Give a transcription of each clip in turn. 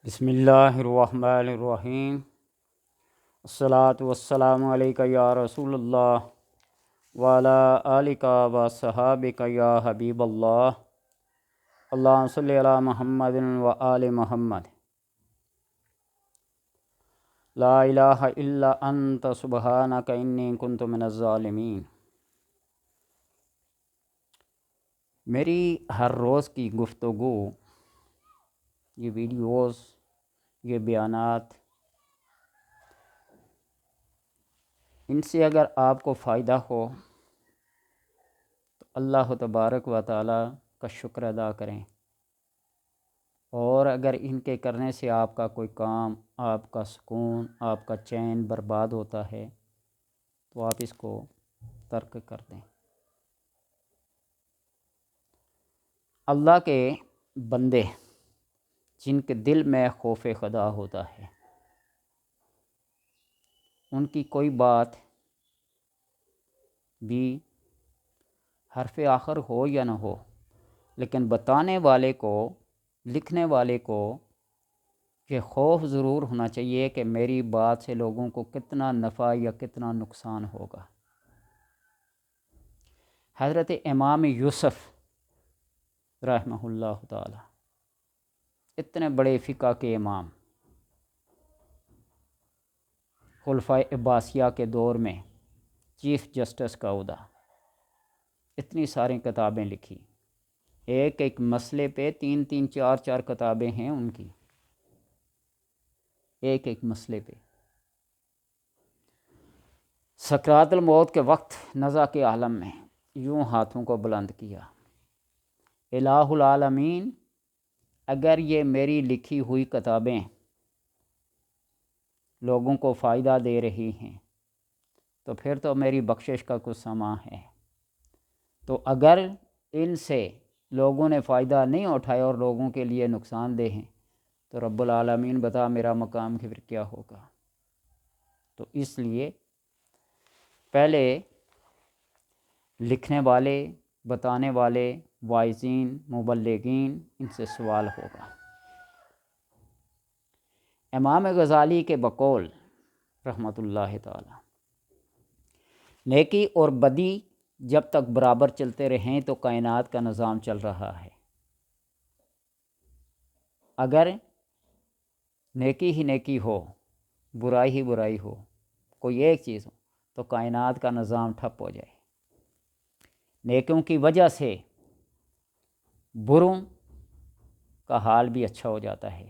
بسم اللہ الرحمن الرحیم۔ الصلاۃ والسلام علیک یا رسول اللہ وعلی آلک و صحابک یا حبیب اللہ۔ اللہم صلی علی محمد و آل محمد۔ لا الہ الا انت سبحانک انی کنت من الظالمین۔ میری ہر روز کی گفتگو، یہ ویڈیوز، یہ بیانات، ان سے اگر آپ کو فائدہ ہو تو اللہ تبارک و تعالی کا شکر ادا کریں، اور اگر ان کے کرنے سے آپ کا کوئی کام، آپ کا سکون، آپ کا چین برباد ہوتا ہے تو آپ اس کو ترک کر دیں۔ اللہ کے بندے جن کے دل میں خوف خدا ہوتا ہے، ان کی کوئی بات بھی حرف آخر ہو یا نہ ہو، لیکن بتانے والے کو، لکھنے والے کو یہ خوف ضرور ہونا چاہیے کہ میری بات سے لوگوں کو کتنا نفع یا کتنا نقصان ہوگا۔ حضرت امام یوسف رحمہ اللہ تعالی، اتنے بڑے فقہ کے امام، خلفائے عباسیہ کے دور میں چیف جسٹس کا عہدہ، اتنی ساری کتابیں لکھی، ایک ایک مسئلے پہ 3 4 کتابیں ہیں ان کی، ایک ایک مسئلے پہ۔ سکرات الموت کے وقت نزع کے عالم میں یوں ہاتھوں کو بلند کیا، الہ العالمین، اگر یہ میری لکھی ہوئی کتابیں لوگوں کو فائدہ دے رہی ہیں تو پھر تو میری بخشش کا کچھ سما ہے، تو اگر ان سے لوگوں نے فائدہ نہیں اٹھایا اور لوگوں کے لیے نقصان دہ ہیں تو رب العالمین بتا میرا مقام پھر کیا ہوگا۔ تو اس لیے پہلے لکھنے والے، بتانے والے، واعظین، مبلغین، ان سے سوال ہوگا۔ امام غزالی کے بقول رحمۃ اللہ تعالی، نیکی اور بدی جب تک برابر چلتے رہیں تو کائنات کا نظام چل رہا ہے، اگر نیکی ہی نیکی ہو، برائی ہی برائی ہو، کوئی ایک چیز ہو، تو کائنات کا نظام ٹھپ ہو جائے۔ نیکیوں کی وجہ سے بروں کا حال بھی اچھا ہو جاتا ہے،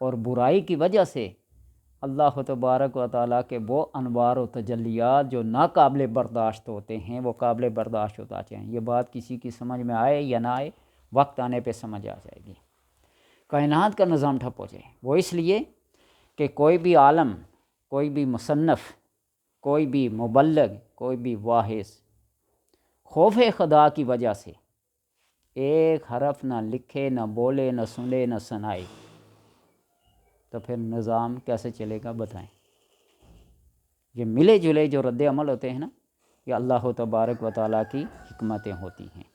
اور برائی کی وجہ سے اللہ تبارک و تعالیٰ کے وہ انوار و تجلیات جو ناقابل برداشت ہوتے ہیں وہ قابل برداشت ہوتا چاہیں۔ یہ بات کسی کی سمجھ میں آئے یا نہ آئے، وقت آنے پہ سمجھ آ جائے گی۔ کائنات کا نظام ٹھپ ہو جائے، وہ اس لیے کہ کوئی بھی عالم، کوئی بھی مصنف، کوئی بھی مبلغ، کوئی بھی واعظ خوف خدا کی وجہ سے ایک حرف نہ لکھے، نہ بولے، نہ سنے، نہ سنائے، تو پھر نظام کیسے چلے گا بتائیں۔ یہ ملے جلے جو رد عمل ہوتے ہیں نا، یہ اللہ تبارک و تعالیٰ کی حکمتیں ہوتی ہیں۔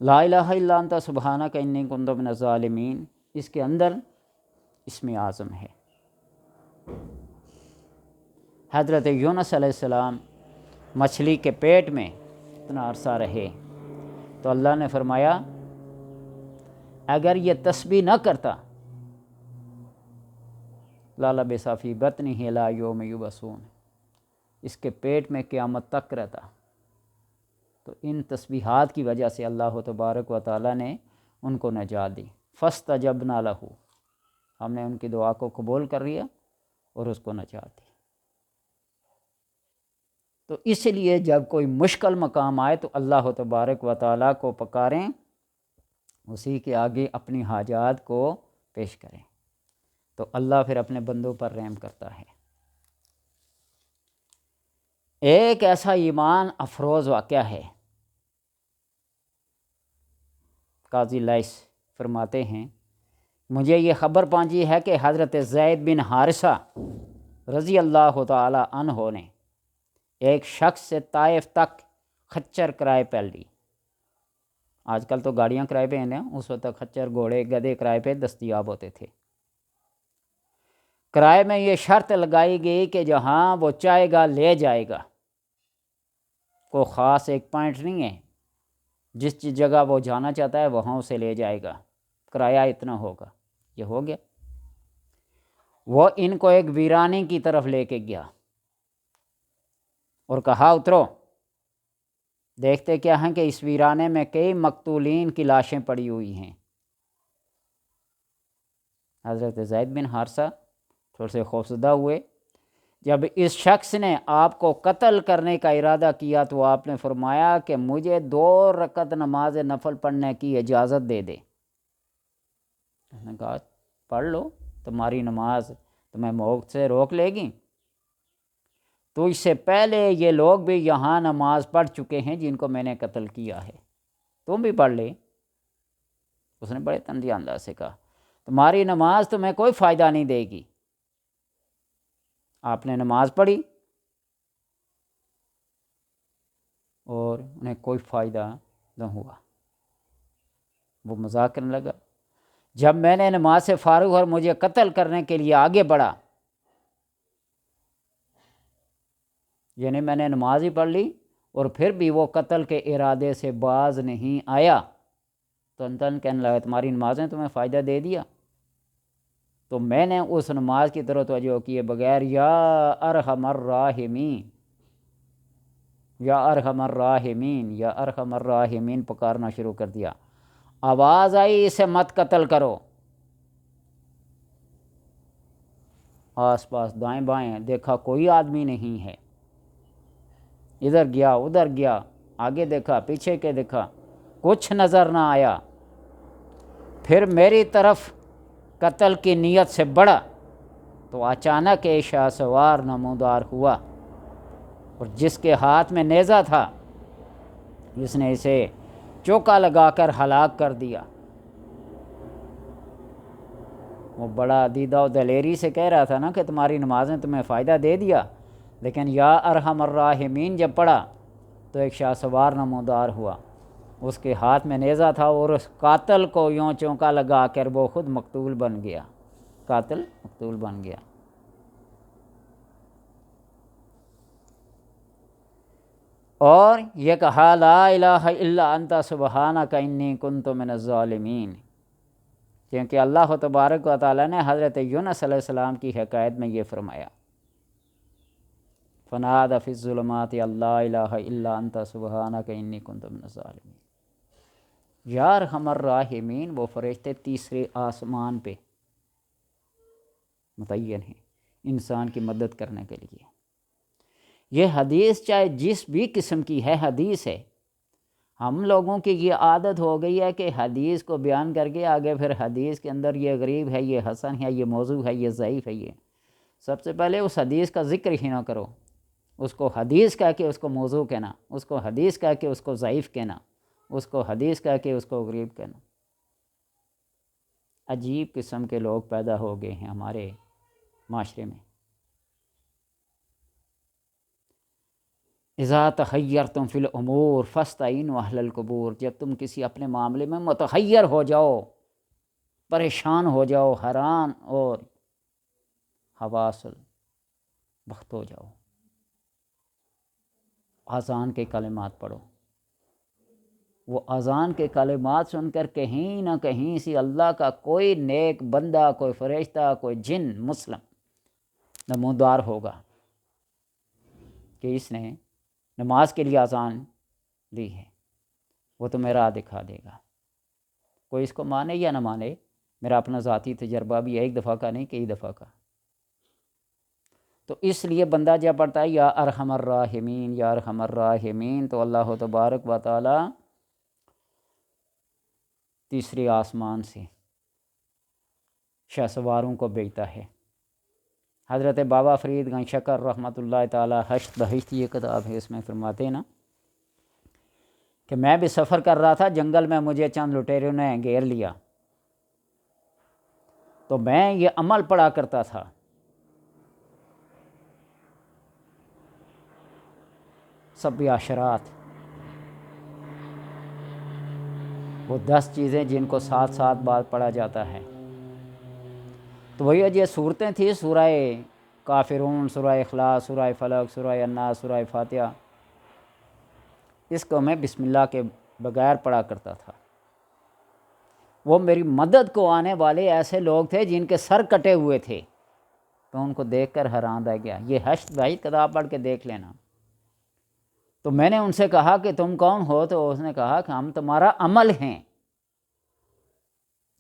لا الہ الا انت سبحانک انی کنت من الظالمین، اس کے اندر اسم اعظم ہے۔ حضرت یونس علیہ السلام مچھلی کے پیٹ میں اتنا عرصہ رہے تو اللہ نے فرمایا اگر یہ تسبیح نہ کرتا لَلَبِثَ فِی بَطْنِهِ إِلَىٰ یوم یبعثون، اس کے پیٹ میں قیامت تک رہتا۔ تو ان تسبیحات کی وجہ سے اللہ تبارک و تعالیٰ نے ان کو نجات دی۔ فَاسْتَجَبْنَا لَهُ، ہم نے ان کی دعا کو قبول کر لیا اور اس کو نجات دی۔ تو اس لیے جب کوئی مشکل مقام آئے تو اللہ تبارک و تعالیٰ کو پکاریں، اسی کے آگے اپنی حاجات کو پیش کریں، تو اللہ پھر اپنے بندوں پر رحم کرتا ہے۔ ایک ایسا ایمان افروز واقعہ ہے، قاضی لیث فرماتے ہیں مجھے یہ خبر پہنچی ہے کہ حضرت زید بن حارثہ رضی اللہ تعالی عنہ نے ایک شخص سے طائف تک خچر کرائے پہ لی، آج کل تو گاڑیاں کرائے پہ ہیں، اس وقت خچر گھوڑے گدھے کرائے پہ دستیاب ہوتے تھے۔ کرائے میں یہ شرط لگائی گئی کہ جہاں وہ چاہے گا لے جائے گا، کوئی خاص ایک پوائنٹ نہیں ہے، جس جگہ وہ جانا چاہتا ہے وہاں اسے لے جائے گا، کرایہ اتنا ہوگا۔ یہ ہو گیا۔ وہ ان کو ایک ویرانے کی طرف لے کے گیا اور کہا اترو، دیکھتے کیا ہیں کہ اس ویرانے میں کئی مقتولین کی لاشیں پڑی ہوئی ہیں۔ حضرت زید بن حارثہ تھوڑے سے خوفزدہ ہوئے۔ جب اس شخص نے آپ کو قتل کرنے کا ارادہ کیا تو آپ نے فرمایا کہ مجھے 2 رکعت نماز نفل پڑھنے کی اجازت دے دے۔ اس نے کہا پڑھ لو، تمہاری نماز تمہیں موت سے روک لے گی؟ تو اس سے پہلے یہ لوگ بھی یہاں نماز پڑھ چکے ہیں جن کو میں نے قتل کیا ہے، تم بھی پڑھ لے۔ اس نے بڑے تندی انداز سے کہا تمہاری نماز تمہیں کوئی فائدہ نہیں دے گی۔ آپ نے نماز پڑھی اور انہیں کوئی فائدہ نہ ہوا، وہ مذاق کرنے لگا۔ جب میں نے نماز سے فارغ اور مجھے قتل کرنے کے لیے آگے بڑھا، یعنی میں نے نماز ہی پڑھ لی اور پھر بھی وہ قتل کے ارادے سے باز نہیں آیا، تو انتن کہنے لگا تمہاری نمازیں تمہیں فائدہ دے دیا؟ تو میں نے اس نماز کی طرف توجہ کیے بغیر یا ارحم الراحمین، یا ارحم الراحمین، یا ارحم الراحمین پکارنا شروع کر دیا۔ آواز آئی اسے مت قتل کرو۔ آس پاس دائیں بائیں دیکھا کوئی آدمی نہیں ہے، ادھر گیا ادھر گیا، آگے دیکھا پیچھے کے دیکھا، کچھ نظر نہ آیا۔ پھر میری طرف قتل کی نیت سے بڑھا تو اچانک ایک شاہ سوار نمودار ہوا اور جس کے ہاتھ میں نیزہ تھا جس نے اسے چوکا لگا کر ہلاک کر دیا۔ وہ بڑا دیدہ و دلیری سے کہہ رہا تھا نا کہ تمہاری نمازیں تمہیں فائدہ دے دیا، لیکن یا ارحم الراحمین جب پڑھا تو ایک شاہ سوار نمودار ہوا، اس کے ہاتھ میں نیزہ تھا اور اس قاتل کو یوں چونکا لگا کر وہ خود مقتول بن گیا، قاتل مقتول بن گیا۔ اور یہ کہا لا الہ الا انت سبحانک انی کنت من الظالمین، کیونکہ اللہ تبارک و تعالیٰ نے حضرت یونس علیہ السلام کی حکایت میں یہ فرمایا فنادى في الظلمات لا الہ الا انت سبحانک انی کنت من الظالمین۔ یا ارحم الراحمین وہ فرشتے تیسرے آسمان پہ متعین ہیں انسان کی مدد کرنے کے لیے۔ یہ حدیث چاہے جس بھی قسم کی ہے حدیث ہے، ہم لوگوں کی یہ عادت ہو گئی ہے کہ حدیث کو بیان کر کے آگے پھر حدیث کے اندر یہ غریب ہے، یہ حسن ہے، یہ موضوع ہے، یہ ضعیف ہے۔ یہ سب سے پہلے اس حدیث کا ذکر ہی نہ کرو، اس کو حدیث کہہ کے اس کو موضوع کہنا، اس کو حدیث کہہ کے اس کو ضعیف کہنا، اس کو حدیث کہہ کے اس کو غریب کہنا۔ عجیب قسم کے لوگ پیدا ہو گئے ہیں ہمارے معاشرے میں۔ اذا تحیرتم فی الامور فاستعینوا اہل القبور، جب تم کسی اپنے معاملے میں متحیر ہو جاؤ، پریشان ہو جاؤ، حیران اور حواس البخت ہو جاؤ، اذان کے کلمات پڑھو۔ وہ اذان کے کلمات سن کر کہیں نہ کہیں سے اللہ کا کوئی نیک بندہ، کوئی فرشتہ، کوئی جن مسلم نمودار ہوگا کہ اس نے نماز کے لیے اذان دی ہے، وہ تمہیں راہ دکھا دے گا۔ کوئی اس کو مانے یا نہ مانے، میرا اپنا ذاتی تجربہ بھی ایک دفعہ کا نہیں کئی دفعہ کا۔ تو اس لیے بندہ جب پڑھتا ہے یا ارحم الراحمین یا ارحم الراحمین، تو اللہ تبارک و تعالی تیسرے آسمان سے شاہ سواروں کو بھیجتا ہے۔ حضرت بابا فرید گنج شکر رحمۃ اللہ تعالی حشت بہشت یہ کتاب ہے، اس میں فرماتے ہیں نا کہ میں بھی سفر کر رہا تھا، جنگل میں مجھے چند لٹیروں نے گھیر لیا، تو میں یہ عمل پڑھا کرتا تھا سب عشرات وہ 10 چیزیں جن کو ساتھ ساتھ بار پڑھا جاتا ہے۔ تو وہی یہ صورتیں تھیں، سورہ کافرون، سورہ اخلاص، سورہ فلق، سورہ الناس، سورہ فاتحہ، اس کو میں بسم اللہ کے بغیر پڑھا کرتا تھا۔ وہ میری مدد کو آنے والے ایسے لوگ تھے جن کے سر کٹے ہوئے تھے، تو ان کو دیکھ کر حیران رہ گیا۔ یہ حشر بھائی کتاب پڑھ کے دیکھ لینا۔ تو میں نے ان سے کہا کہ تم کون ہو؟ تو اس نے کہا کہ ہم تمہارا عمل ہیں،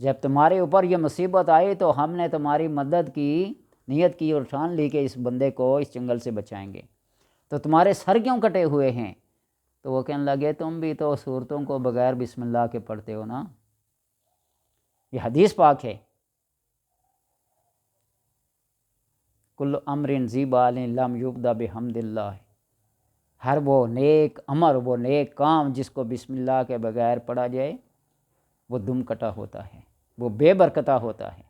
جب تمہارے اوپر یہ مصیبت آئی تو ہم نے تمہاری مدد کی نیت کی اور ٹھان لی کہ اس بندے کو اس جنگل سے بچائیں گے، تو تمہارے سر کیوں کٹے ہوئے ہیں؟ تو وہ کہنے لگے تم بھی تو صورتوں کو بغیر بسم اللہ کے پڑھتے ہو نا، یہ حدیث پاک ہے، کل امر ذی بال لم یبدأ بحمد اللہ، ہر وہ نیک امر، وہ نیک کام جس کو بسم اللہ کے بغیر پڑھا جائے وہ دم کٹا ہوتا ہے، وہ بے برکتہ ہوتا ہے۔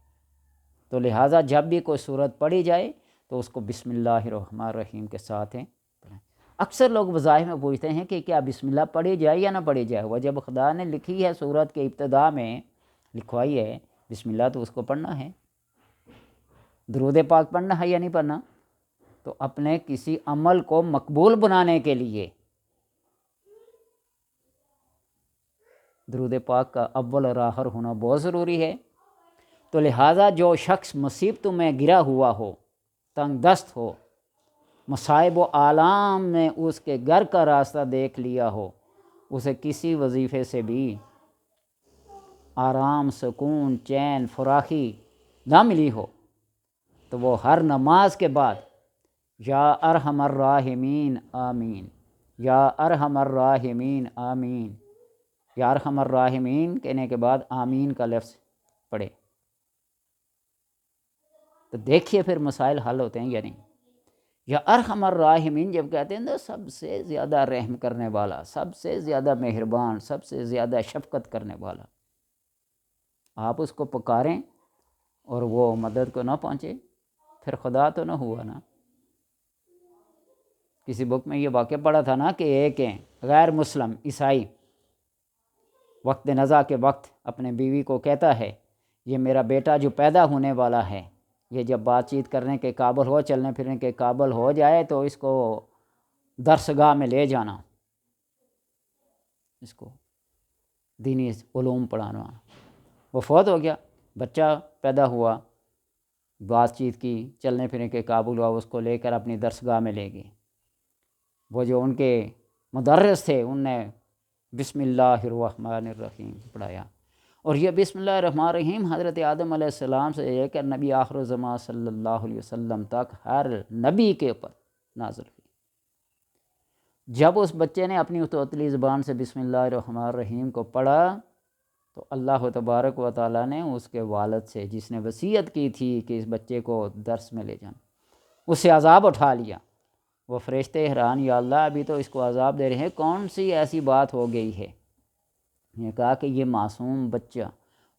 تو لہٰذا جب بھی کوئی صورت پڑھی جائے تو اس کو بسم اللہ الرحمن الرحیم کے ساتھ ہیں پڑھیں۔ اکثر لوگ وظائف میں پوچھتے ہیں کہ کیا بسم اللہ پڑھی جائے یا نہ پڑھی جائے؟ وہ جب خدا نے لکھی ہے صورت کے ابتدا میں لکھوائی ہے بسم اللہ، تو اس کو پڑھنا ہے۔ درود پاک پڑھنا ہے یا نہیں پڑھنا؟ تو اپنے کسی عمل کو مقبول بنانے کے لیے درود پاک کا اول اور آخر ہونا بہت ضروری ہے۔ تو لہٰذا جو شخص مصیبتوں میں گرا ہوا ہو، تنگ دست ہو، مصائب و آلام نے اس کے گھر کا راستہ دیکھ لیا ہو، اسے کسی وظیفے سے بھی آرام، سکون، چین، فراخی نہ ملی ہو، تو وہ ہر نماز کے بعد یا ارحم الراحمین آمین، یا ارحم الراحمین آمین، یا ارحم الراحمین کہنے کے بعد آمین کا لفظ پڑھے۔ تو دیکھیے پھر مسائل حل ہوتے ہیں یا نہیں۔ یا ارحم الراحمین جب کہتے ہیں تو سب سے زیادہ رحم کرنے والا، سب سے زیادہ مہربان، سب سے زیادہ شفقت کرنے والا، آپ اس کو پکاریں اور وہ مدد کو نہ پہنچے، پھر خدا تو نہ ہوا نا۔ کسی بک میں یہ واقعہ پڑھا تھا نا کہ ایک غیر مسلم عیسائی وقت نزا کے وقت اپنے بیوی کو کہتا ہے یہ میرا بیٹا جو پیدا ہونے والا ہے، یہ جب بات چیت کرنے کے قابل ہو، چلنے پھرنے کے قابل ہو جائے تو اس کو درسگاہ میں لے جانا، اس کو دینی علوم پڑھانا۔ وہ فوت ہو گیا، بچہ پیدا ہوا، بات چیت کی، چلنے پھرنے کے قابل ہوا، اس کو لے کر اپنی درسگاہ میں لے گئے۔ وہ جو ان کے مدرس تھے ان نے بسم اللہ الرحمن الرحیم پڑھایا، اور یہ بسم اللہ الرحمن الرحیم حضرت آدم علیہ السلام سے لے کر نبی آخر الزمان صلی اللہ علیہ وسلم تک ہر نبی کے اوپر نازل ہوئی۔ جب اس بچے نے اپنی توتلی زبان سے بسم اللہ الرحمن الرحیم کو پڑھا تو اللہ تبارک و تعالیٰ نے اس کے والد سے، جس نے وصیت کی تھی کہ اس بچے کو درس میں لے جانا، اس سے عذاب اٹھا لیا۔ وہ فرشتے حیران، یا اللہ ابھی تو اس کو عذاب دے رہے ہیں، کون سی ایسی بات ہو گئی ہے؟ نے کہا کہ یہ معصوم بچہ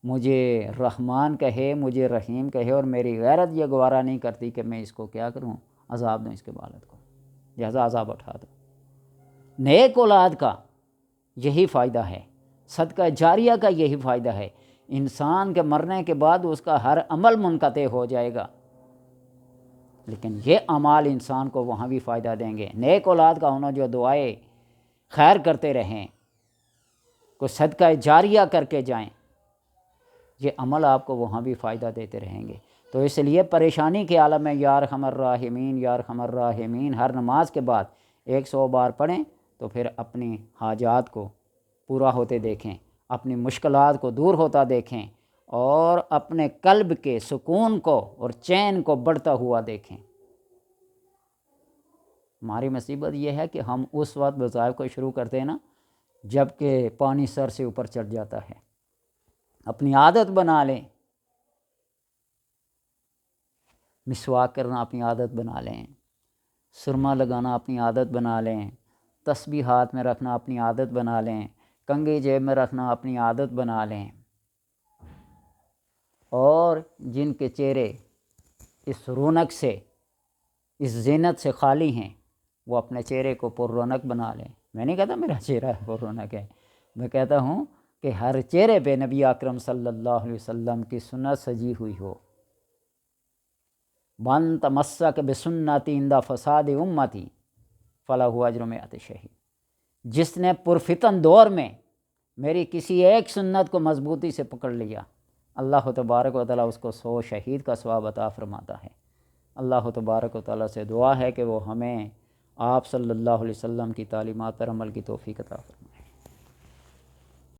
مجھے رحمان کہے، مجھے رحیم کہے، اور میری غیرت یہ گوارا نہیں کرتی کہ میں اس کو کیا کروں، عذاب دوں اس کے والد کو، لہذا عذاب اٹھا دو۔ نیک اولاد کا یہی فائدہ ہے، صدقہ جاریہ کا یہی فائدہ ہے۔ انسان کے مرنے کے بعد اس کا ہر عمل منقطع ہو جائے گا، لیکن یہ اعمال انسان کو وہاں بھی فائدہ دیں گے۔ نیک اولاد کا ہونا جو دعائیں خیر کرتے رہیں، کوئی صدقہ جاریہ کر کے جائیں، یہ عمل آپ کو وہاں بھی فائدہ دیتے رہیں گے۔ تو اس لیے پریشانی کے عالم میں یا ارحم الراحمین، یا ارحم الراحمین ہر نماز کے بعد 100 بار پڑھیں، تو پھر اپنی حاجات کو پورا ہوتے دیکھیں، اپنی مشکلات کو دور ہوتا دیکھیں، اور اپنے قلب کے سکون کو اور چین کو بڑھتا ہوا دیکھیں۔ ہماری مصیبت یہ ہے کہ ہم اس وقت وظائف کو شروع کرتے ہیں نا جب کہ پانی سر سے اوپر چڑھ جاتا ہے۔ اپنی عادت بنا لیں، مسواک کرنا اپنی عادت بنا لیں، سرما لگانا اپنی عادت بنا لیں، تسبیح ہاتھ میں رکھنا اپنی عادت بنا لیں، کنگھی جیب میں رکھنا اپنی عادت بنا لیں، اور جن کے چہرے اس رونق سے، اس زینت سے خالی ہیں، وہ اپنے چہرے کو پر رونق بنا لیں۔ میں نہیں کہتا میرا چہرہ پر رونق ہے، میں کہتا ہوں کہ ہر چہرے پہ نبی اکرم صلی اللہ علیہ وسلم کی سنت سجی ہوئی ہو۔ من تمسک بسنتی عند فساد امتی فلہ اجر مئۃ شہید، جس نے پرفتن دور میں میری کسی ایک سنت کو مضبوطی سے پکڑ لیا، اللہ تبارک و تعالیٰ اس کو 100 شہید کا ثواب عطا فرماتا ہے۔ اللہ تبارک و تعالیٰ سے دعا ہے کہ وہ ہمیں آپ صلی اللہ علیہ وسلم کی تعلیمات پر عمل کی توفیق عطا فرمائے۔